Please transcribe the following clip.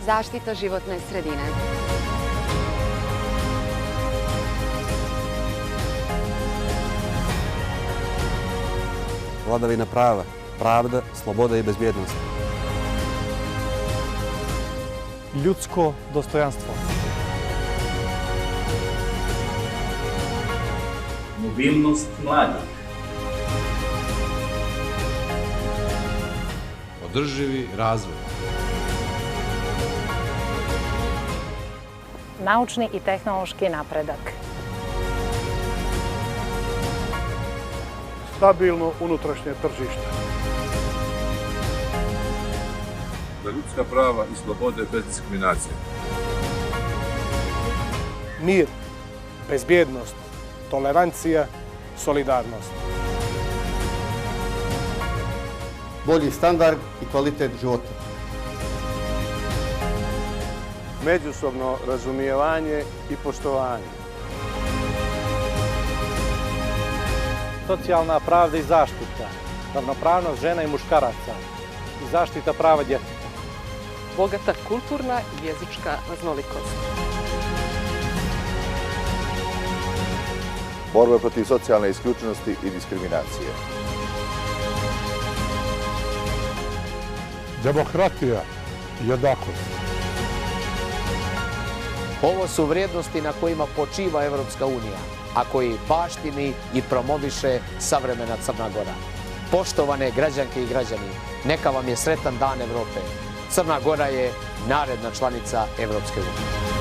zaštita životne sredine. Vladavina prava, pravda, sloboda i bezbjednost. Ljudsko dostojanstvo. Mobilnost mladih. Održivi razvoj. Naučni i tehnološki napredak. Stabilno unutrašnje tržište. Za ljudska prava i slobode bez diskriminacije. Mir, bezbjednost, tolerancija, solidarnost. Bolji standard i kvalitet života. Međusobno razumijevanje i poštovanje. Socijalna pravda i zaštita, ravnopravnost žena i muškaraca i zaštita prava djeteta. Bogata kulturna i jezička raznolikost. Borba protiv socijalne isključenosti i diskriminacije. Demokratija i jednakost. Ovo su vrijednosti na kojima počiva Evropska unija, a koji baštini i promoviše savremena Crna Gora. Poštovane građanke i građani, neka vam je sretan dan Evrope. Crna Gora je naredna članica Evropske unije.